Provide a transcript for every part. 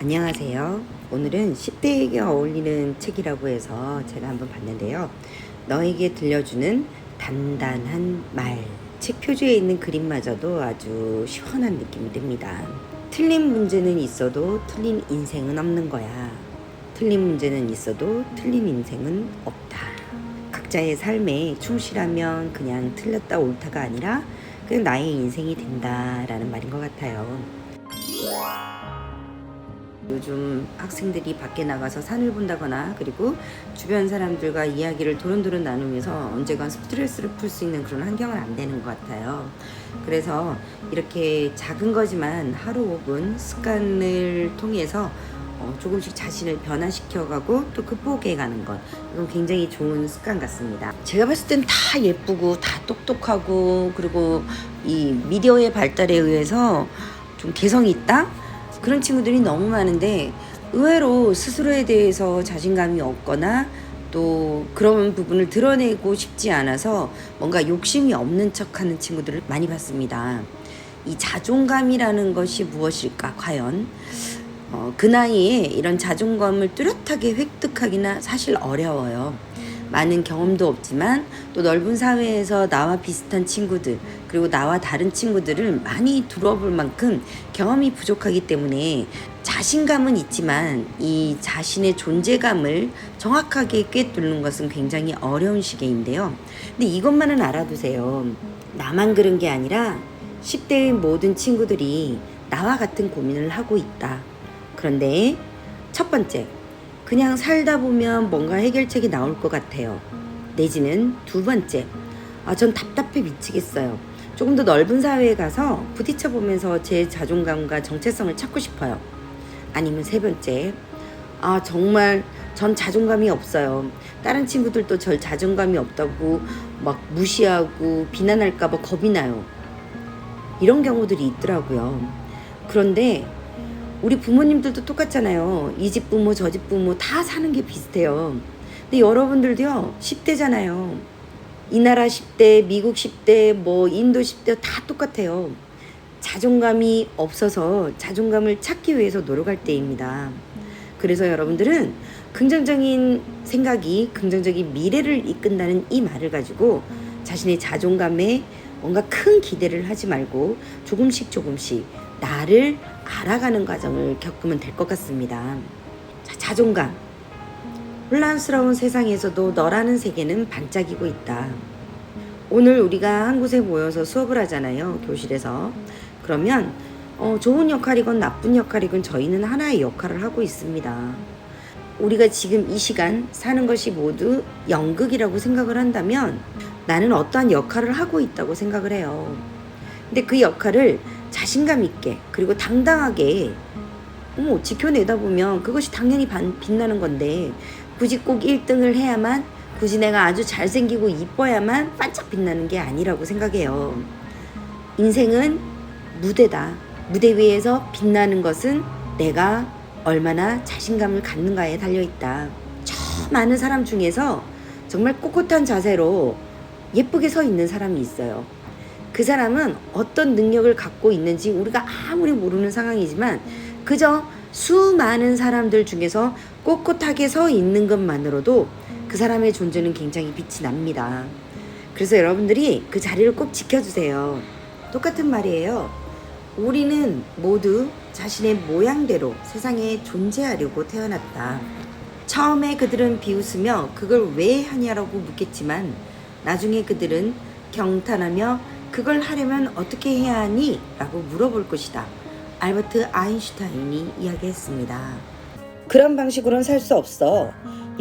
안녕하세요. 오늘은 10대에게 어울리는 책이라고 해서 제가 한번 봤는데요. 너에게 들려주는 단단한 말. 책 표지에 있는 그림마저도 아주 시원한 느낌이 듭니다. 틀린 문제는 있어도 틀린 인생은 없는 거야. 틀린 문제는 있어도 틀린 인생은 없다. 각자의 삶에 충실하면 그냥 틀렸다 옳다가 아니라 그냥 나의 인생이 된다라는 말인 것 같아요. 요즘 학생들이 밖에 나가서 산을 본다거나 그리고 주변 사람들과 이야기를 도론도론 나누면서 언젠간 스트레스를 풀 수 있는 그런 환경은 안 되는 것 같아요. 그래서 이렇게 작은 거지만 하루 5분 습관을 통해서 조금씩 자신을 변화시켜가고 또 극복해가는 것, 이건 굉장히 좋은 습관 같습니다. 제가 봤을 땐 다 예쁘고 다 똑똑하고 그리고 이 미디어의 발달에 의해서 좀 개성이 있다? 그런 친구들이 너무 많은데 의외로 스스로에 대해서 자신감이 없거나 또 그런 부분을 드러내고 싶지 않아서 뭔가 욕심이 없는 척하는 친구들을 많이 봤습니다. 이 자존감이라는 것이 무엇일까 과연? 그 나이에 이런 자존감을 뚜렷하게 획득하기나 사실 어려워요. 많은 경험도 없지만 또 넓은 사회에서 나와 비슷한 친구들 그리고 나와 다른 친구들을 많이 둘러볼 만큼 경험이 부족하기 때문에 자신감은 있지만 이 자신의 존재감을 정확하게 꿰뚫는 것은 굉장히 어려운 시기인데요. 근데 이것만은 알아두세요. 나만 그런 게 아니라 10대의 모든 친구들이 나와 같은 고민을 하고 있다. 그런데 첫 번째, 그냥 살다 보면 뭔가 해결책이 나올 것 같아요. 내지는 두 번째, 전 답답해 미치겠어요. 조금 더 넓은 사회에 가서 부딪혀 보면서 제 자존감과 정체성을 찾고 싶어요. 아니면 세 번째, 정말 전 자존감이 없어요. 다른 친구들도 절 자존감이 없다고 막 무시하고 비난할까봐 겁이 나요. 이런 경우들이 있더라고요. 그런데 우리 부모님들도 똑같잖아요. 이 집 부모 저 집 부모 다 사는 게 비슷해요. 근데 여러분들도요 10대잖아요. 이 나라 10대, 미국 10대, 뭐 인도 10대 다 똑같아요. 자존감이 없어서 자존감을 찾기 위해서 노력할 때입니다. 그래서 여러분들은 긍정적인 생각이 긍정적인 미래를 이끈다는 이 말을 가지고 자신의 자존감에 뭔가 큰 기대를 하지 말고 조금씩 나를 알아가는 과정을 겪으면 될 것 같습니다. 자존감. 혼란스러운 세상에서도 너라는 세계는 반짝이고 있다. 오늘 우리가 한 곳에 모여서 수업을 하잖아요. 교실에서. 그러면 좋은 역할이건 나쁜 역할이건 저희는 하나의 역할을 하고 있습니다. 우리가 지금 이 시간 사는 것이 모두 연극이라고 생각을 한다면 나는 어떠한 역할을 하고 있다고 생각을 해요. 근데 그 역할을 자신감 있게 그리고 당당하게 지켜내다 보면 그것이 당연히 빛나는 건데 굳이 꼭 1등을 해야만, 굳이 내가 아주 잘생기고 이뻐야만 반짝 빛나는 게 아니라고 생각해요. 인생은 무대다. 무대 위에서 빛나는 것은 내가 얼마나 자신감을 갖는가에 달려있다. 저 많은 사람 중에서 정말 꼿꼿한 자세로 예쁘게 서 있는 사람이 있어요. 그 사람은 어떤 능력을 갖고 있는지 우리가 아무리 모르는 상황이지만 그저 수많은 사람들 중에서 꼿꼿하게 서 있는 것만으로도 그 사람의 존재는 굉장히 빛이 납니다. 그래서 여러분들이 그 자리를 꼭 지켜주세요. 똑같은 말이에요. 우리는 모두 자신의 모양대로 세상에 존재하려고 태어났다. 처음에 그들은 비웃으며 그걸 왜 하냐라고 묻겠지만 나중에 그들은 경탄하며 그걸 하려면 어떻게 해야 하니? 라고 물어볼 것이다. 알버트 아인슈타인이 이야기했습니다. 그런 방식으로는 살 수 없어.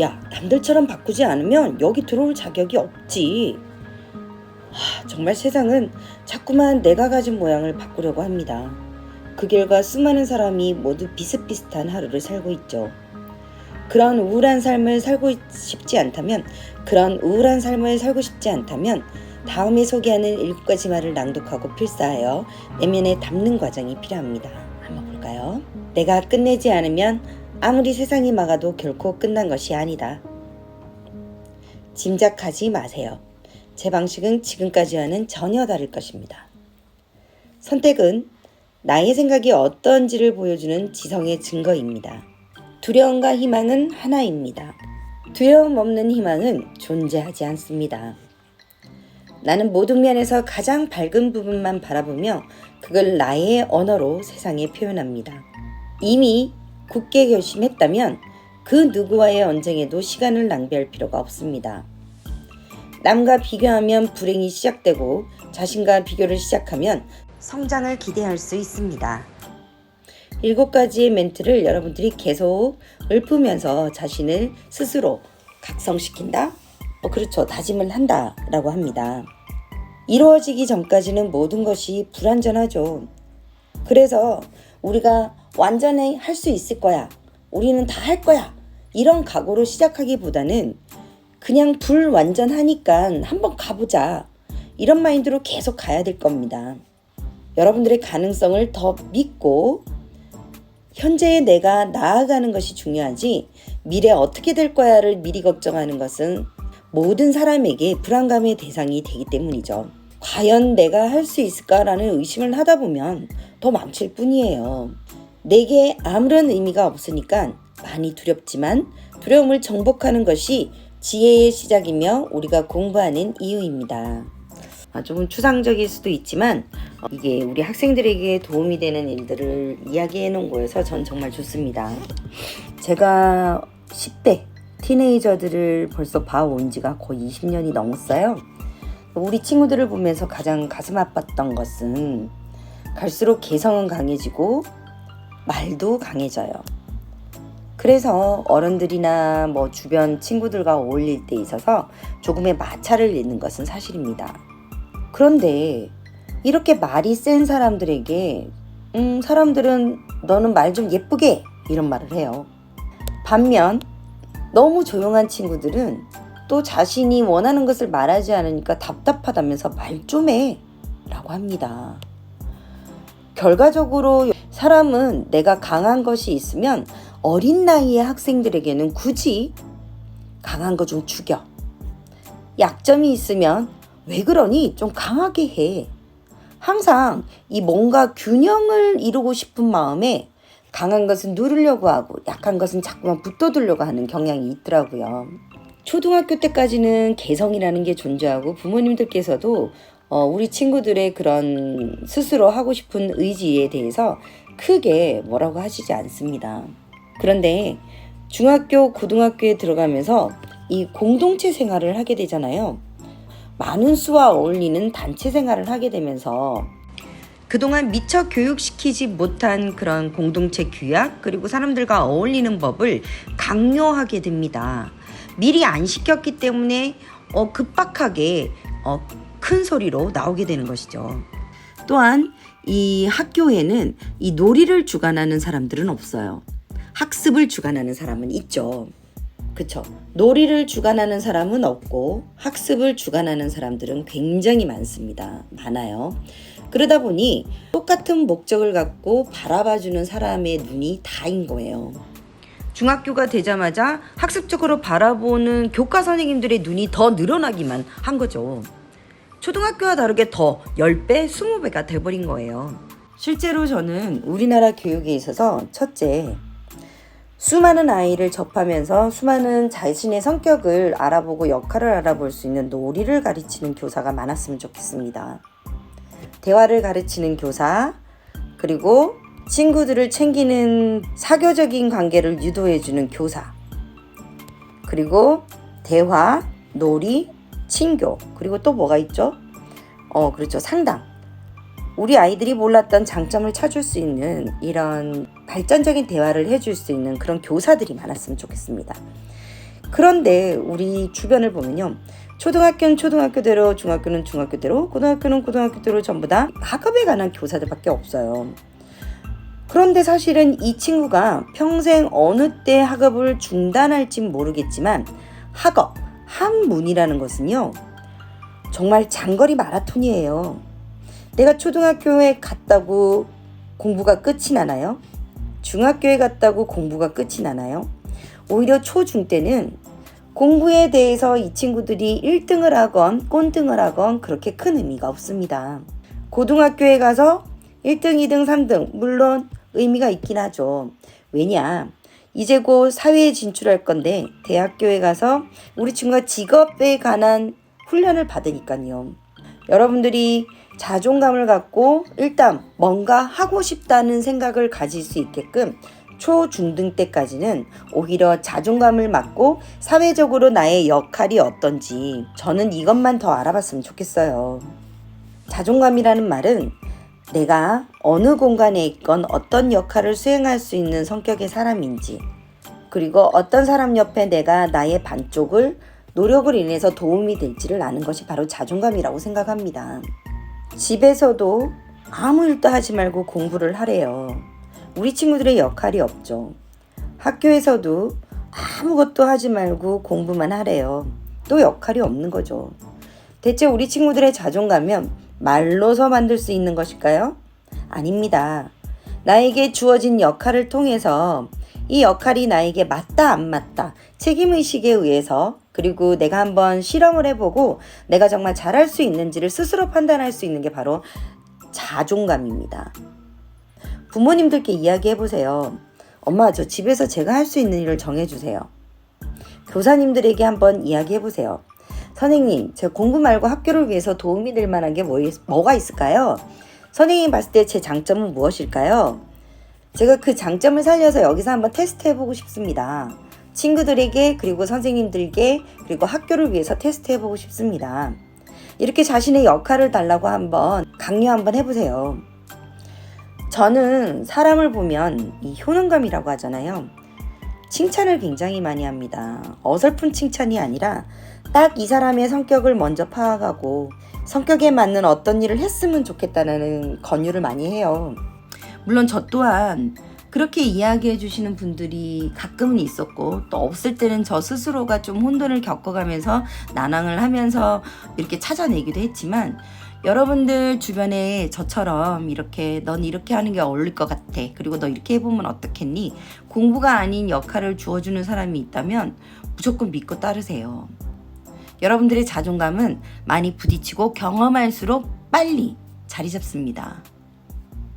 야, 남들처럼 바꾸지 않으면 여기 들어올 자격이 없지. 정말 세상은 자꾸만 내가 가진 모양을 바꾸려고 합니다. 그 결과 수많은 사람이 모두 비슷비슷한 하루를 살고 있죠. 그런 우울한 삶을 살고 싶지 않다면 다음에 소개하는 7가지 말을 낭독하고 필사하여 내면에 담는 과정이 필요합니다. 한번 볼까요? 내가 끝내지 않으면 아무리 세상이 막아도 결코 끝난 것이 아니다. 짐작하지 마세요. 제 방식은 지금까지와는 전혀 다를 것입니다. 선택은 나의 생각이 어떤지를 보여주는 지성의 증거입니다. 두려움과 희망은 하나입니다. 두려움 없는 희망은 존재하지 않습니다. 나는 모든 면에서 가장 밝은 부분만 바라보며 그걸 나의 언어로 세상에 표현합니다. 이미 굳게 결심했다면 그 누구와의 언쟁에도 시간을 낭비할 필요가 없습니다. 남과 비교하면 불행이 시작되고 자신과 비교를 시작하면 성장을 기대할 수 있습니다. 7가지의 멘트를 여러분들이 계속 읊으면서 자신을 스스로 각성시킨다? 그렇죠. 다짐을 한다 라고 합니다. 이루어지기 전까지는 모든 것이 불완전하죠. 그래서 우리가 완전히 할 수 있을 거야. 우리는 다 할 거야. 이런 각오로 시작하기보다는 그냥 불완전하니까 한번 가보자. 이런 마인드로 계속 가야 될 겁니다. 여러분들의 가능성을 더 믿고 현재의 내가 나아가는 것이 중요하지 미래 어떻게 될 거야를 미리 걱정하는 것은 모든 사람에게 불안감의 대상이 되기 때문이죠. 과연 내가 할 수 있을까라는 의심을 하다 보면 더 망칠 뿐이에요. 내게 아무런 의미가 없으니까 많이 두렵지만 두려움을 정복하는 것이 지혜의 시작이며 우리가 공부하는 이유입니다. 조금 추상적일 수도 있지만 이게 우리 학생들에게 도움이 되는 일들을 이야기해 놓은 거여서 전 정말 좋습니다. 제가 10대 티네이저들을 벌써 봐온 지가 거의 20년이 넘었어요. 우리 친구들을 보면서 가장 가슴 아팠던 것은 갈수록 개성은 강해지고 말도 강해져요. 그래서 어른들이나 주변 친구들과 어울릴 때 있어서 조금의 마찰을 빚는 것은 사실입니다. 그런데 이렇게 말이 센 사람들에게 사람들은 너는 말 좀 예쁘게 이런 말을 해요. 반면 너무 조용한 친구들은 또 자신이 원하는 것을 말하지 않으니까 답답하다면서 말 좀 해 라고 합니다. 결과적으로 사람은 내가 강한 것이 있으면 어린 나이의 학생들에게는 굳이 강한 거 좀 죽여. 약점이 있으면 왜 그러니? 좀 강하게 해. 항상 이 뭔가 균형을 이루고 싶은 마음에 강한 것은 누르려고 하고 약한 것은 자꾸만 붙어두려고 하는 경향이 있더라고요. 초등학교 때까지는 개성이라는 게 존재하고 부모님들께서도 우리 친구들의 그런 스스로 하고 싶은 의지에 대해서 크게 뭐라고 하시지 않습니다. 그런데 중학교, 고등학교에 들어가면서 이 공동체 생활을 하게 되잖아요. 많은 수와 어울리는 단체 생활을 하게 되면서 그동안 미처 교육시키지 못한 그런 공동체 규약 그리고 사람들과 어울리는 법을 강요하게 됩니다. 미리 안 시켰기 때문에 급박하게 큰 소리로 나오게 되는 것이죠. 또한 이 학교에는 이 놀이를 주관하는 사람들은 없어요. 학습을 주관하는 사람은 있죠. 그쵸? 놀이를 주관하는 사람은 없고 학습을 주관하는 사람들은 굉장히 많아요. 그러다 보니 똑같은 목적을 갖고 바라봐주는 사람의 눈이 다인 거예요. 중학교가 되자마자 학습적으로 바라보는 교과 선생님들의 눈이 더 늘어나기만 한 거죠. 초등학교와 다르게 더 10배, 20배가 돼버린 거예요. 실제로 저는 우리나라 교육에 있어서 첫째, 수많은 아이를 접하면서 수많은 자신의 성격을 알아보고 역할을 알아볼 수 있는 놀이를 가르치는 교사가 많았으면 좋겠습니다. 대화를 가르치는 교사, 그리고 친구들을 챙기는 사교적인 관계를 유도해주는 교사, 그리고 대화, 놀이, 친교, 그리고 또 뭐가 있죠? 그렇죠. 상담. 우리 아이들이 몰랐던 장점을 찾을 수 있는 이런 발전적인 대화를 해줄 수 있는 그런 교사들이 많았으면 좋겠습니다. 그런데 우리 주변을 보면요. 초등학교는 초등학교대로, 중학교는 중학교대로, 고등학교는 고등학교대로 전부 다 학업에 관한 교사들밖에 없어요. 그런데 사실은 이 친구가 평생 어느 때 학업을 중단할진 모르겠지만 학문이라는 것은요. 정말 장거리 마라톤이에요. 내가 초등학교에 갔다고 공부가 끝이 나나요? 중학교에 갔다고 공부가 끝이 나나요? 오히려 초중 때는 공부에 대해서 이 친구들이 1등을 하건 꼴등을 하건 그렇게 큰 의미가 없습니다. 고등학교에 가서 1등, 2등, 3등 물론 의미가 있긴 하죠. 왜냐? 이제 곧 사회에 진출할 건데 대학교에 가서 우리 친구가 직업에 관한 훈련을 받으니까요. 여러분들이 자존감을 갖고 일단 뭔가 하고 싶다는 생각을 가질 수 있게끔 초, 중등 때까지는 오히려 자존감을 갖고 사회적으로 나의 역할이 어떤지 저는 이것만 더 알아봤으면 좋겠어요. 자존감이라는 말은 내가 어느 공간에 있건 어떤 역할을 수행할 수 있는 성격의 사람인지, 그리고 어떤 사람 옆에 내가 나의 반쪽을 노력을 인해서 도움이 될지를 아는 것이 바로 자존감이라고 생각합니다. 집에서도 아무 일도 하지 말고 공부를 하래요. 우리 친구들의 역할이 없죠. 학교에서도 아무것도 하지 말고 공부만 하래요. 또 역할이 없는 거죠. 대체 우리 친구들의 자존감은 말로서 만들 수 있는 것일까요? 아닙니다. 나에게 주어진 역할을 통해서 이 역할이 나에게 맞다 안 맞다 책임의식에 의해서, 그리고 내가 한번 실험을 해보고 내가 정말 잘할 수 있는지를 스스로 판단할 수 있는 게 바로 자존감입니다. 부모님들께 이야기해보세요. 엄마, 저 집에서 제가 할 수 있는 일을 정해주세요. 교사님들에게 한번 이야기해보세요. 선생님, 제가 공부 말고 학교를 위해서 도움이 될 만한 게 뭐가 있을까요? 선생님 봤을 때 제 장점은 무엇일까요? 제가 그 장점을 살려서 여기서 한번 테스트 해보고 싶습니다. 친구들에게, 그리고 선생님들께, 그리고 학교를 위해서 테스트 해보고 싶습니다. 이렇게 자신의 역할을 달라고 한번 강요 한번 해보세요. 저는 사람을 보면 이 효능감이라고 하잖아요. 칭찬을 굉장히 많이 합니다. 어설픈 칭찬이 아니라 딱 이 사람의 성격을 먼저 파악하고 성격에 맞는 어떤 일을 했으면 좋겠다는 권유를 많이 해요. 물론 저 또한 그렇게 이야기해 주시는 분들이 가끔은 있었고, 또 없을 때는 저 스스로가 좀 혼돈을 겪어가면서 난항을 하면서 이렇게 찾아내기도 했지만, 여러분들 주변에 저처럼 이렇게 넌 이렇게 하는 게 어울릴 것 같아, 그리고 너 이렇게 해보면 어떻겠니, 공부가 아닌 역할을 주어주는 사람이 있다면 무조건 믿고 따르세요. 여러분들의 자존감은 많이 부딪히고 경험할수록 빨리 자리 잡습니다.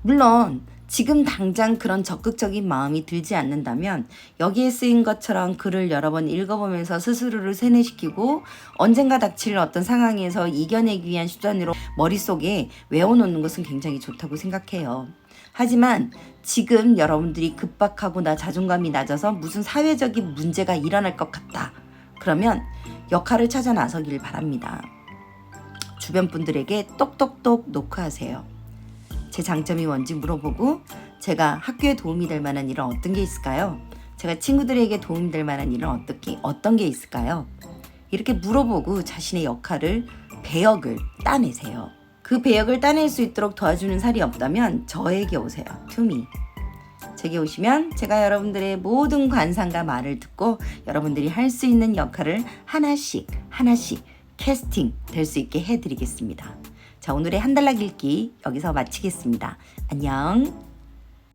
물론 지금 당장 그런 적극적인 마음이 들지 않는다면 여기에 쓰인 것처럼 글을 여러 번 읽어보면서 스스로를 세뇌시키고 언젠가 닥칠 어떤 상황에서 이겨내기 위한 수단으로 머릿속에 외워놓는 것은 굉장히 좋다고 생각해요. 하지만 지금 여러분들이 급박하고 나 자존감이 낮아서 무슨 사회적인 문제가 일어날 것 같다, 그러면 역할을 찾아 나서길 바랍니다. 주변 분들에게 똑똑똑 노크하세요. 제 장점이 뭔지 물어보고, 제가 학교에 도움이 될 만한 일은 어떤 게 있을까요? 제가 친구들에게 도움이 될 만한 일은 어떤 게 있을까요? 이렇게 물어보고 자신의 역할을, 배역을 따내세요. 그 배역을 따낼 수 있도록 도와주는 사람이 없다면 저에게 오세요. 투미. 제게 오시면 제가 여러분들의 모든 관상과 말을 듣고 여러분들이 할 수 있는 역할을 하나씩 캐스팅 될 수 있게 해드리겠습니다. 자, 오늘의 한 달락 읽기 여기서 마치겠습니다. 안녕.